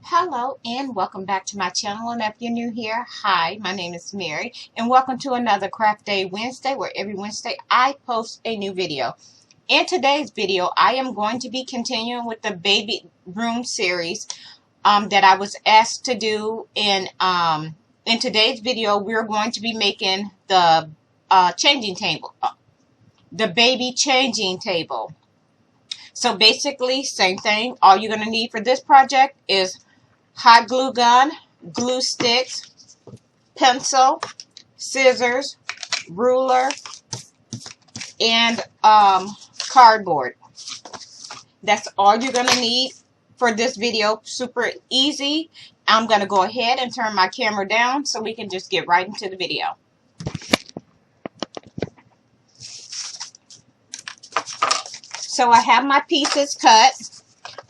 Hello and welcome back to my channel, and if you're new here, hi, my name is Mary and welcome to another Craft Day Wednesday, where every Wednesday I post a new video. In today's video I am going to be continuing with the baby room series that I was asked to do. In today's video we're going to be making the changing table, the baby changing table. So basically same thing. All you're going to need for this project is hot glue gun, glue sticks, pencil, scissors, ruler, and cardboard. That's all you're going to need for this video. Super easy. I'm going to go ahead and turn my camera down so we can just get right into the video. So I have my pieces cut.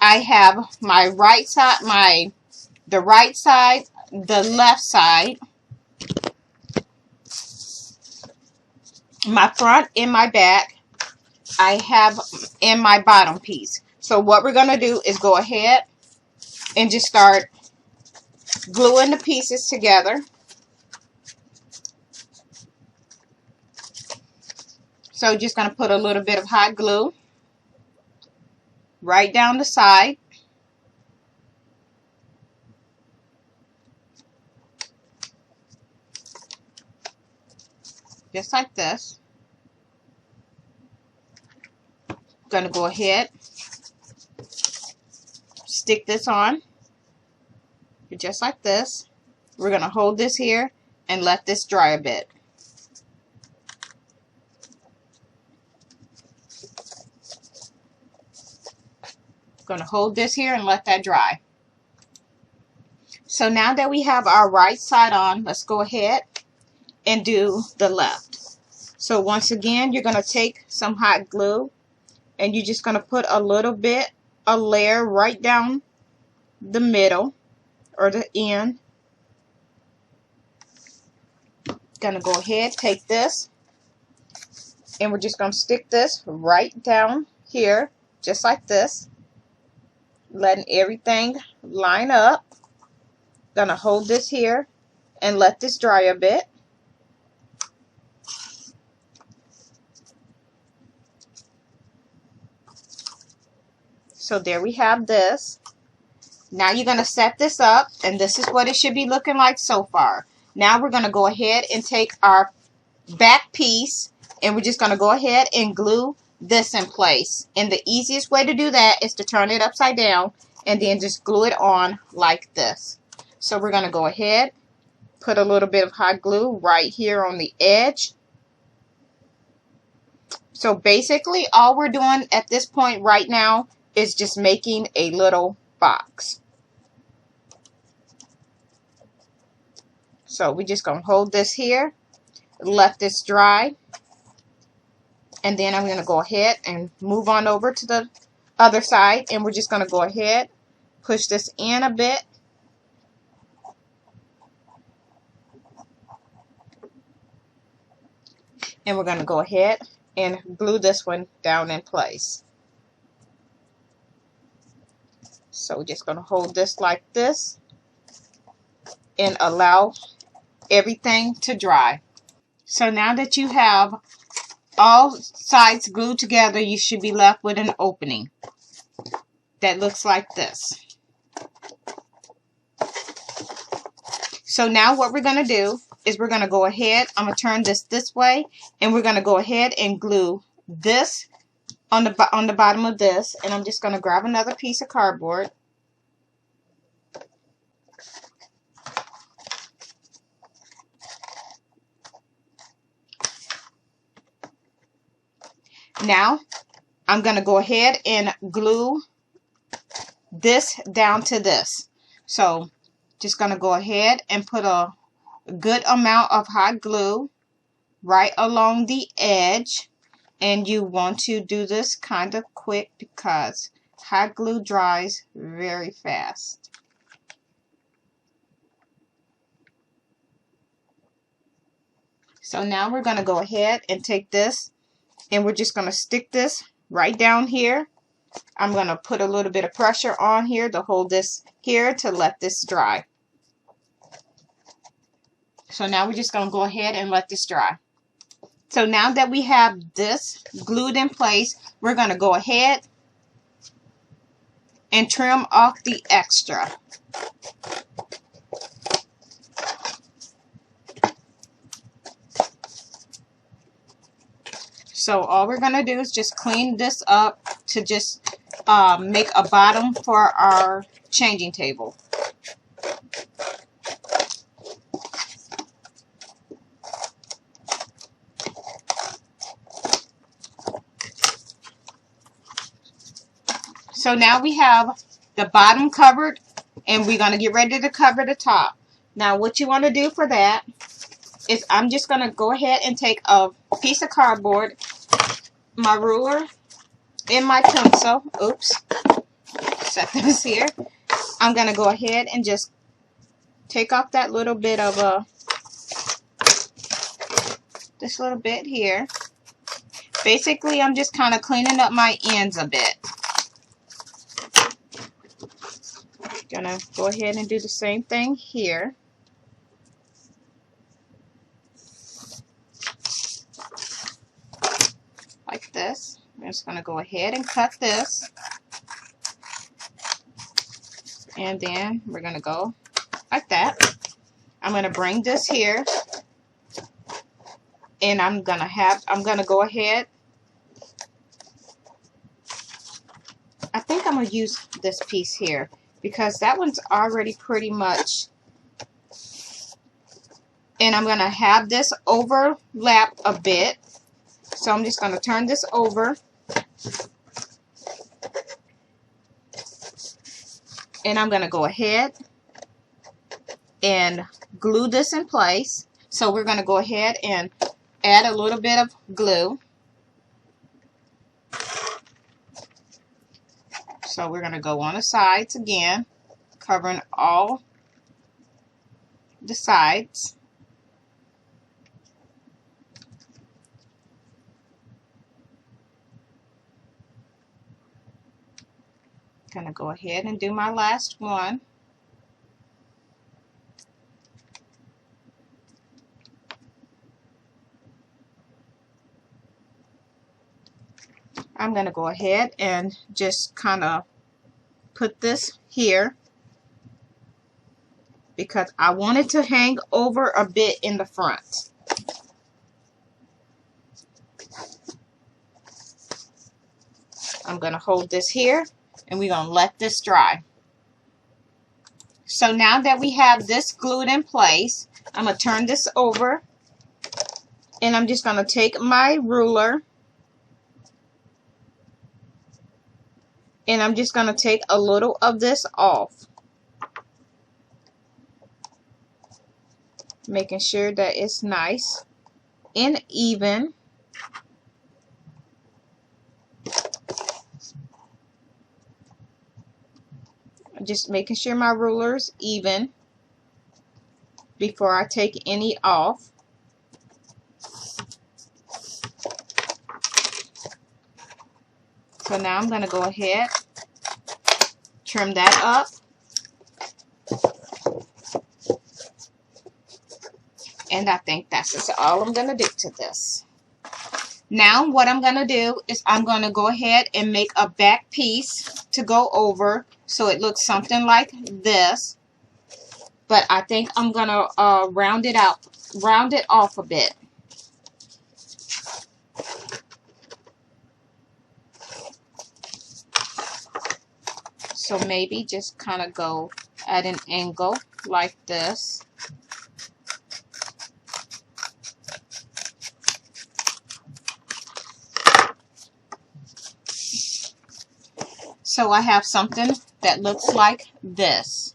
I have my right side, the right side, the left side, my front and my back. I have in my bottom piece. So what we're going to do is go ahead and just start gluing the pieces together. So just going to put a little bit of hot glue right down the side. Just like this. Going to go ahead, stick this on just like this. We're going to hold this here and let this dry a bit. Going to hold this here and let that dry. So now that we have our right side on, let's go ahead and do the left. So once again, you're going to take some hot glue and you're just going to put a little bit, a layer right down the middle or the end. Going to go ahead, take this, and we're just going to stick this right down here, just like this, letting everything line up. Going to hold this here and let this dry a bit. So there we have this. Now you're going to set this up, and this is what it should be looking like so far. Now we're going to go ahead and take our back piece, and we're just going to go ahead and glue this in place. And the easiest way to do that is to turn it upside down and then just glue it on like this. So we're going to go ahead, put a little bit of hot glue right here on the edge. So basically all we're doing at this point right now is just making a little box. So we're just going to hold this here, let this dry, and then I'm going to go ahead and move on over to the other side, and we're just going to go ahead, push this in a bit, and we're going to go ahead and glue this one down in place. So we're just going to hold this like this and allow everything to dry. So now that you have all sides glued together, you should be left with an opening that looks like this. So now what we're going to do is we're going to go ahead, I'm going to turn this way, and we're going to go ahead and glue this on the bottom of this, and I'm just going to grab another piece of cardboard. Now I'm going to go ahead and glue this down to this. So just going to go ahead and put a good amount of hot glue right along the edge, and you want to do this kind of quick because hot glue dries very fast. So now we're going to go ahead and take this, and we're just going to stick this right down here I'm going to put a little bit of pressure on here to hold this here to let this dry. So now we're just going to go ahead and let this dry. So now that we have this glued in place, we're going to go ahead and trim off the extra. So all we're going to do is just clean this up to just make a bottom for our changing table. So now we have the bottom covered, and we're going to get ready to cover the top. Now what you want to do for that is I'm just going to go ahead and take a piece of cardboard, my ruler, and my pencil. Oops. Set this here. I'm going to go ahead and just take off that little bit of this little bit here. Basically, I'm just kind of cleaning up my ends a bit. Gonna go ahead and do the same thing here. Like this. I'm just gonna go ahead and cut this. And then we're gonna go like that. I'm gonna bring this here. And I'm gonna go ahead. I think I'm gonna use this piece here, because that one's already pretty much, and I'm going to have this overlap a bit. So I'm just going to turn this over, and I'm going to go ahead and glue this in place. So we're going to go ahead and add a little bit of glue. So we're going to go on the sides again, covering all the sides. Going to go ahead and do my last one. I'm going to go ahead and just kind of put this here, because I want it to hang over a bit in the front. I'm going to hold this here, and we're going to let this dry. So now that we have this glued in place, I'm going to turn this over, and I'm just going to take my ruler, and I'm just going to take a little of this off, making sure that it's nice and even. Just making sure my ruler is even before I take any off. So now I'm going to go ahead, trim that up. And I think that's just all I'm going to do to this. Now what I'm going to do is I'm going to go ahead and make a back piece to go over, so it looks something like this. But I think I'm going to round it off a bit. So maybe just kind of go at an angle like this. So I have something that looks like this.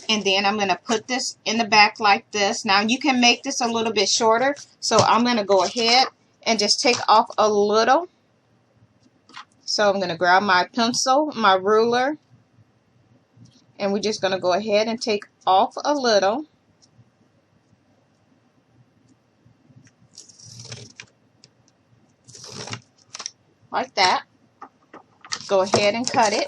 And then I'm going to put this in the back like this. Now you can make this a little bit shorter. So I'm going to go ahead and just take off a little. So I'm going to grab my pencil, my ruler, and we're just going to go ahead and take off a little. like that. Go ahead and cut it.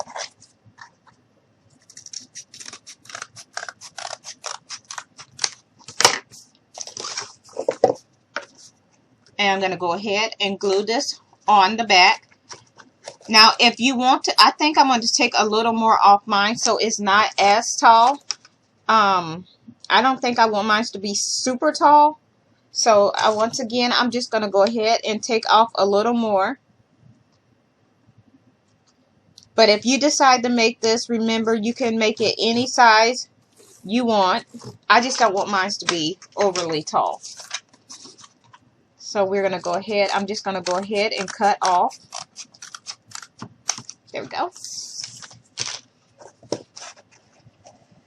And I'm going to go ahead and glue this on the back. Now, if you want to, I think I'm going to take a little more off mine so it's not as tall. I don't think I want mine to be super tall. So, once again, I'm just going to go ahead and take off a little more. But if you decide to make this, remember, you can make it any size you want. I just don't want mine to be overly tall. So we're going to go ahead, I'm just going to go ahead and cut off. There we go.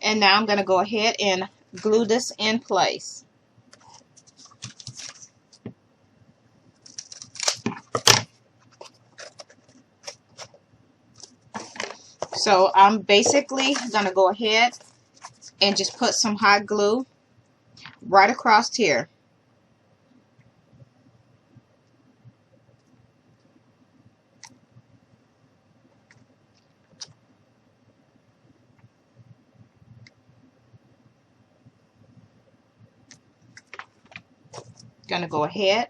And now I'm going to go ahead and glue this in place. So I'm basically going to go ahead and just put some hot glue right across here. Going to go ahead,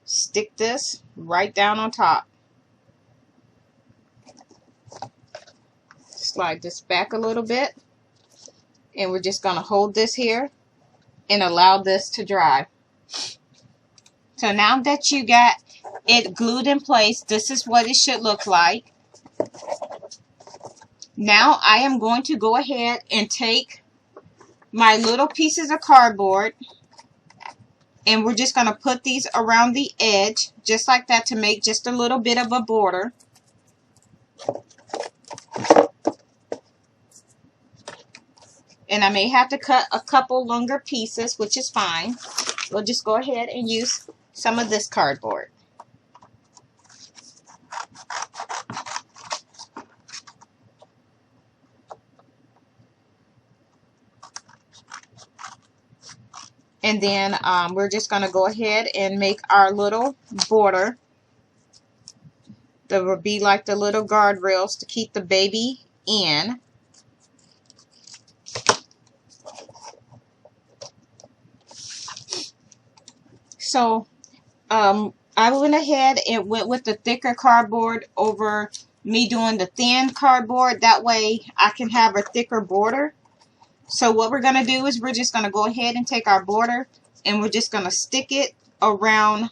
stick this right down on top. Slide this back a little bit, and we're just going to hold this here and allow this to dry. So now that you got it glued in place, this is what it should look like. Now I am going to go ahead and take my little pieces of cardboard, and we're just going to put these around the edge just like that to make just a little bit of a border. And I may have to cut a couple longer pieces, which is fine. We'll just go ahead and use some of this cardboard. And then we're just going to go ahead and make our little border. That will be like the little guardrails to keep the baby in. So I went ahead and went with the thicker cardboard over me doing the thin cardboard. That way I can have a thicker border. So what we're going to do is we're just going to go ahead and take our border and we're just going to stick it around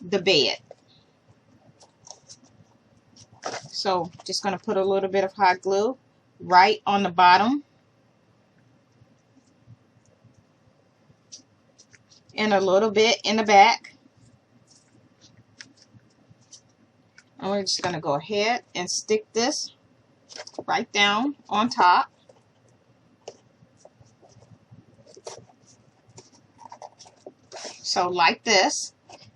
the bed. So just going to put a little bit of hot glue right on the bottom. And a little bit in the back. And we're just going to go ahead and stick this right down on top. So like this.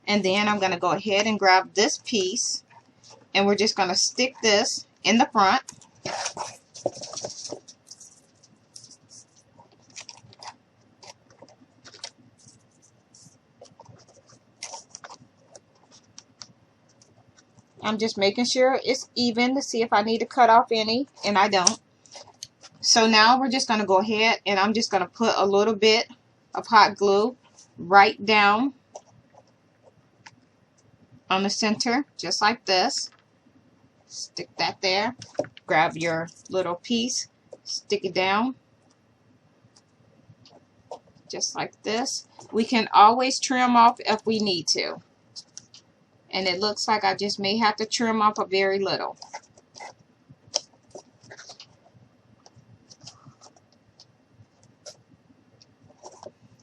And then I'm going to go ahead and grab this piece. And we're just going to stick this in the front. I'm just making sure it's even to see if I need to cut off any, and I don't. So now we're just going to go ahead and I'm just going to put a little bit of hot glue right down on the center, just like this. Stick that there. Grab your little piece, stick it down, just like this. We can always trim off if we need to. And it looks like I just may have to trim off a very little.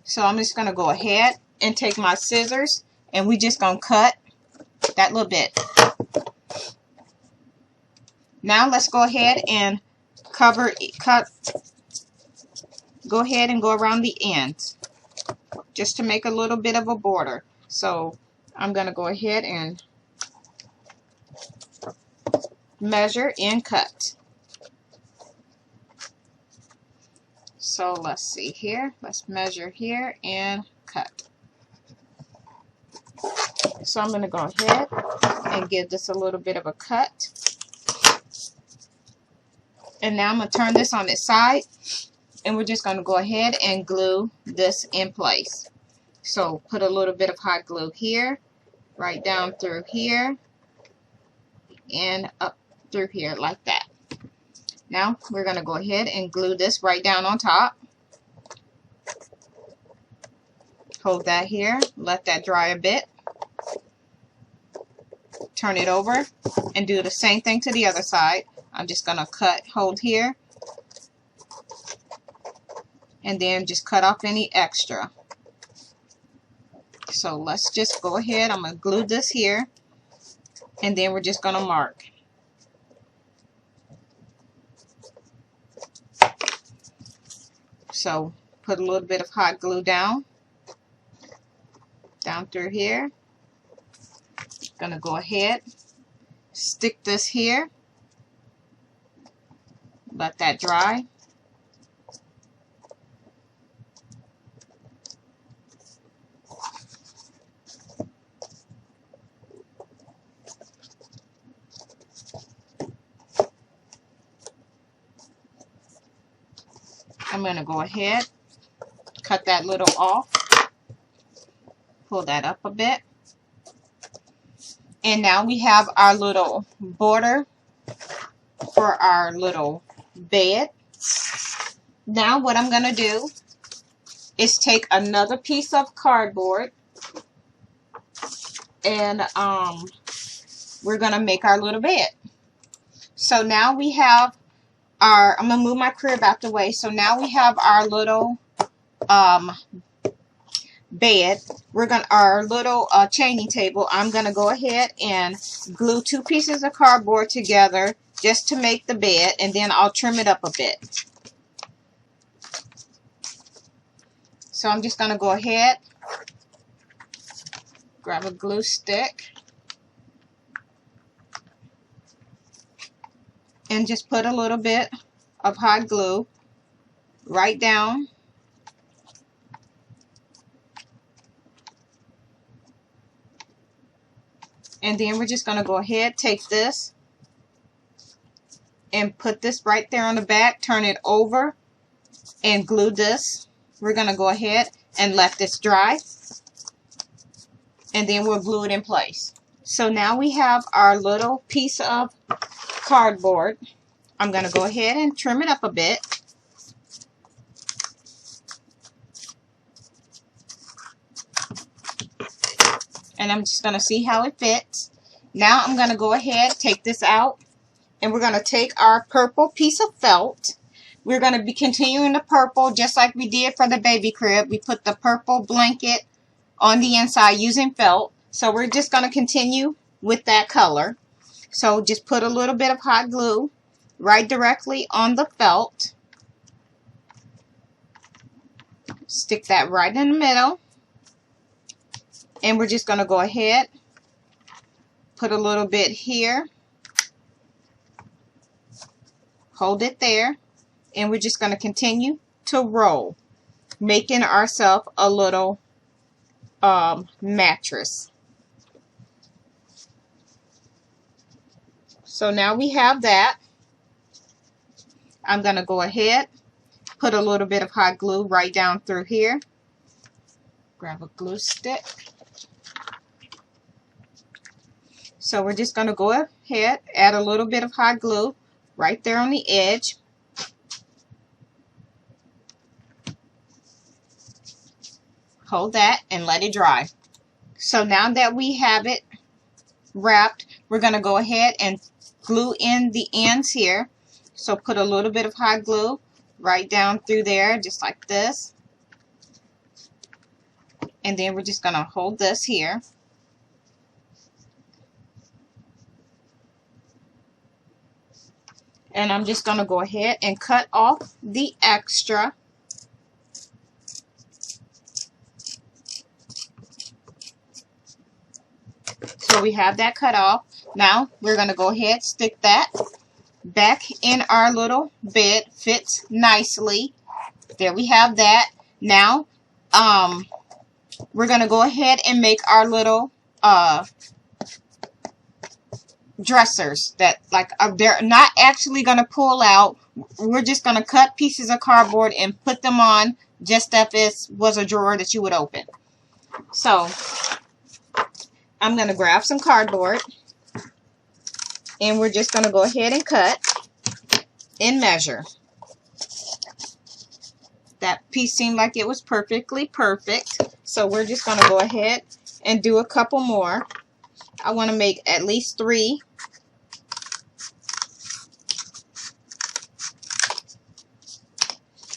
So I'm just going to go ahead and take my scissors and we're just going to cut that little bit. Now let's go ahead and go ahead and go around the ends just to make a little bit of a border. So I'm going to go ahead and measure and cut. So let's see here. Let's measure here and cut. So I'm going to go ahead and give this a little bit of a cut. And now I'm going to turn this on its side, and we're just going to go ahead and glue this in place. So put a little bit of hot glue here, right down through here, and up through here like that. Now we're going to go ahead and glue this right down on top. Hold that here, let that dry a bit. Turn it over and do the same thing to the other side. I'm just going to hold here, and then just cut off any extra. So let's just go ahead. I'm going to glue this here, and then we're just going to mark. So put a little bit of hot glue down through here. Gonna go ahead, stick this here, let that dry. I'm gonna go ahead, cut that little off, pull that up a bit. And now we have our little border for our little bed. Now what I'm going to do is take another piece of cardboard, and we're going to make our little bed. So now we have our, I'm going to move my crib out the way. So now we have our little bed. We're going to, our little chaining table. I'm going to go ahead and glue 2 pieces of cardboard together just to make the bed, and then I'll trim it up a bit. So I'm just going to go ahead, grab a glue stick, and just put a little bit of hot glue right down. And then we're just going to go ahead, take this, and put this right there on the back, turn it over, and glue this. We're going to go ahead and let this dry, and then we'll glue it in place. So now we have our little piece of cardboard. I'm going to go ahead and trim it up a bit. And I'm just going to see how it fits. Now I'm going to go ahead, take this out, and we're going to take our purple piece of felt. We're going to be continuing the purple just like we did for the baby crib. We put the purple blanket on the inside using felt. So we're just going to continue with that color. So just put a little bit of hot glue right directly on the felt. Stick that right in the middle. And we're just going to go ahead, put a little bit here, hold it there, and we're just going to continue to roll, making ourselves a little mattress. So now we have that. I'm going to go ahead, put a little bit of hot glue right down through here. Grab a glue stick. So we're just going to go ahead, add a little bit of hot glue right there on the edge. Hold that and let it dry. So now that we have it wrapped, we're going to go ahead and glue in the ends here. So put a little bit of hot glue right down through there, just like this. And then we're just going to hold this here. And I'm just going to go ahead and cut off the extra. So we have that cut off. Now we're going to go ahead, stick that back in our little bed. Fits nicely. There we have that. Now we're going to go ahead and make our little dressers that they're not actually going to pull out. We're just going to cut pieces of cardboard and put them on just as if it was a drawer that you would open. So I'm going to grab some cardboard and we're just going to go ahead and cut and measure. That piece seemed like it was perfectly perfect. So we're just going to go ahead and do a couple more. I want to make at least 3.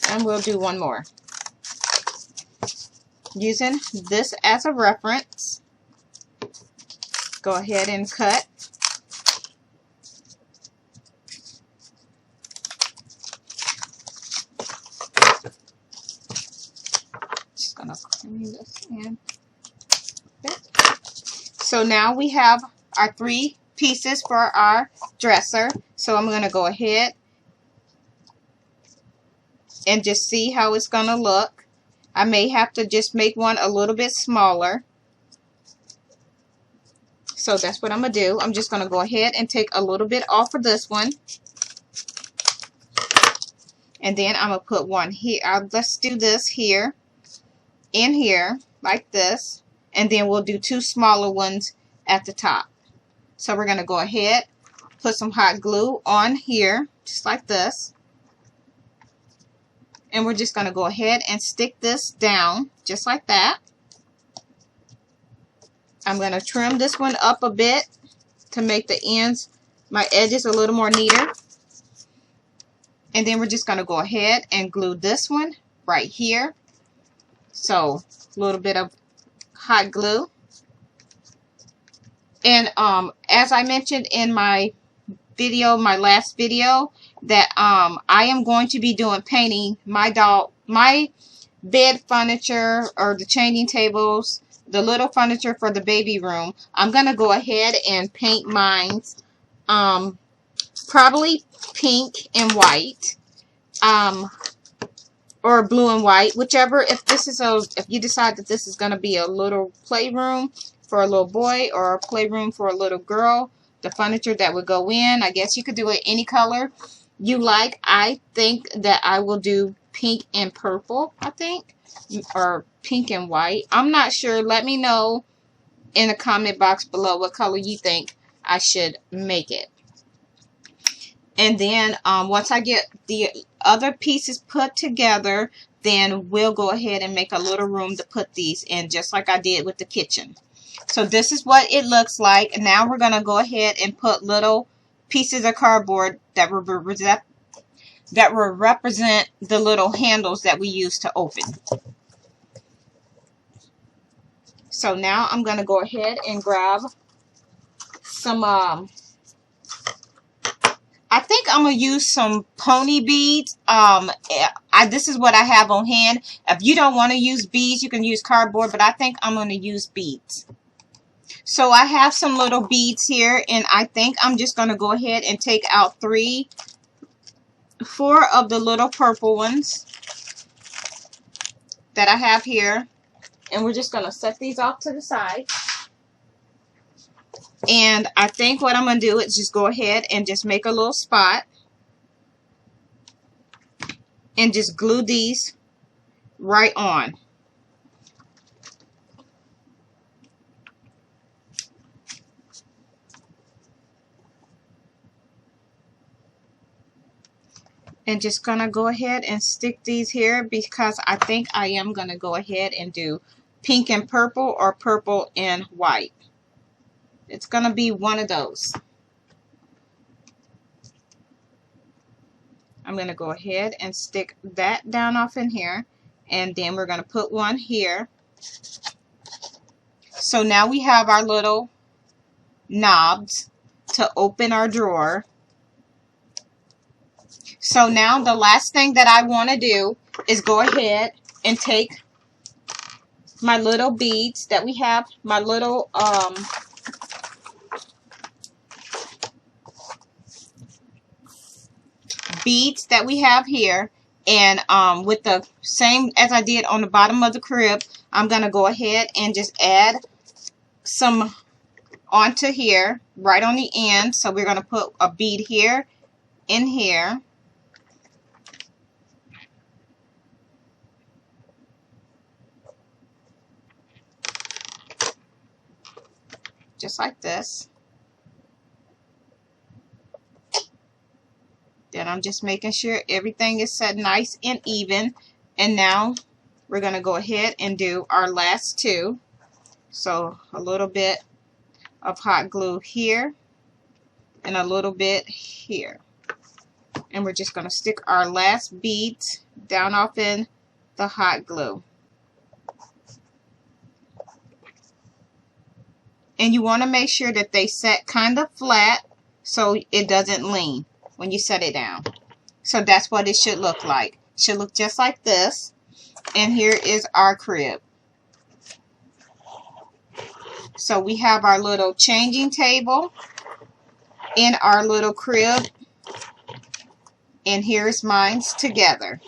And we'll do one more. Using this as a reference, go ahead and cut. Just gonna clean this in. So now we have our 3 pieces for our dresser. So I'm gonna go ahead and just see how it's gonna look. I may have to just make one a little bit smaller. So that's what I'm going to do. I'm just going to go ahead and take a little bit off of this one. And then I'm going to put one here. Let's do this here and here like this. And then we'll do 2 smaller ones at the top. So we're going to go ahead, put some hot glue on here just like this. And we're just going to go ahead and stick this down just like that. I'm going to trim this one up a bit to make the ends, my edges a little more neater. And then we're just going to go ahead and glue this one right here. So a little bit of hot glue. And as I mentioned in my video, my last video, that I am going to be doing painting my bed furniture or the changing tables, the little furniture for the baby room. I'm going to go ahead and paint mine probably pink and white, or blue and white, whichever. If you decide that this is going to be a little playroom for a little boy or a playroom for a little girl, the furniture that would go in, I guess you could do it any color you like. I think that I will do pink and purple, I think, or pink and white. I'm not sure. Let me know in the comment box below what color you think I should make it. And then once I get the other pieces put together, then we'll go ahead and make a little room to put these in, just like I did with the kitchen. So this is what it looks like. Now we're going to go ahead and put little pieces of cardboard that will represent the little handles that we use to open. So now I'm going to go ahead and grab some, I think I'm going to use some pony beads. This is what I have on hand. If you don't want to use beads, you can use cardboard, but I think I'm going to use beads. So I have some little beads here, and I think I'm just going to go ahead and take out 4 of the little purple ones that I have here. And we're just going to set these off to the side. And I think what I'm going to do is just go ahead and just make a little spot. And just glue these right on. And just going to go ahead and stick these here, because I think I am going to go ahead and do pink and purple or purple and white. It's going to be one of those. I'm going to go ahead and stick that down off in here. And then we're going to put one here. So now we have our little knobs to open our drawer. So now the last thing that I want to do is go ahead and take my little beads that we have, my little beads that we have here, and with the same as I did on the bottom of the crib, I'm going to go ahead and just add some onto here, right on the end. So we're going to put a bead here, in here. Just like this. Then I'm just making sure everything is set nice and even. And now we're going to go ahead and do our last two. So a little bit of hot glue here and a little bit here. And we're just going to stick our last beads down off in the hot glue. And you want to make sure that they set kind of flat so it doesn't lean when you set it down. So that's what it should look like. It should look just like this. And here is our crib. So we have our little changing table in our little crib. And here's mine's together.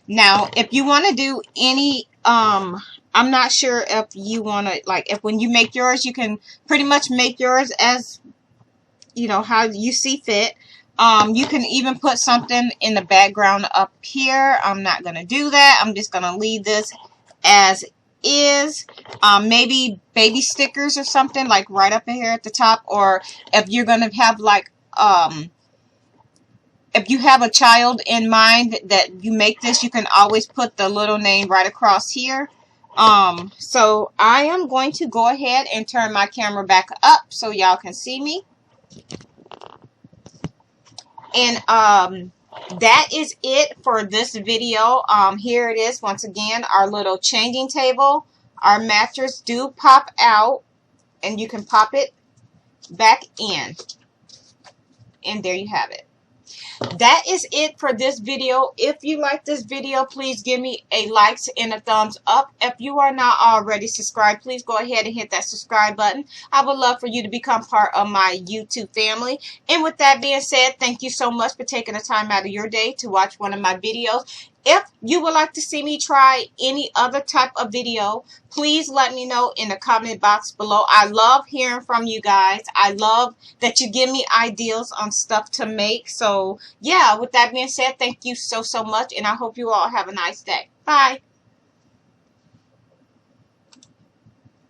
Now, if you want to do any, I'm not sure if you want to, like, if when you make yours, you can pretty much make yours as, you know, how you see fit. You can even put something in the background up here. I'm not going to do that. I'm just going to leave this as is. Maybe baby stickers or something, like right up in here at the top. Or if you're going to have, like, if you have a child in mind that you make this, you can always put the little name right across here. So I am going to go ahead and turn my camera back up so y'all can see me. And that is it for this video. Here it is once again, our little changing table. Our mattress do pop out and you can pop it back in. And there you have it. That is it for this video. If you like this video, please give me a like and a thumbs up. If you are not already subscribed, please go ahead and hit that subscribe button. I would love for you to become part of my YouTube family. And with that being said, thank you so much for taking the time out of your day to watch one of my videos. If you would like to see me try any other type of video, please let me know in the comment box below. I love hearing from you guys. I love that you give me ideas on stuff to make. So, yeah, with that being said, thank you so much, and I hope you all have a nice day. Bye.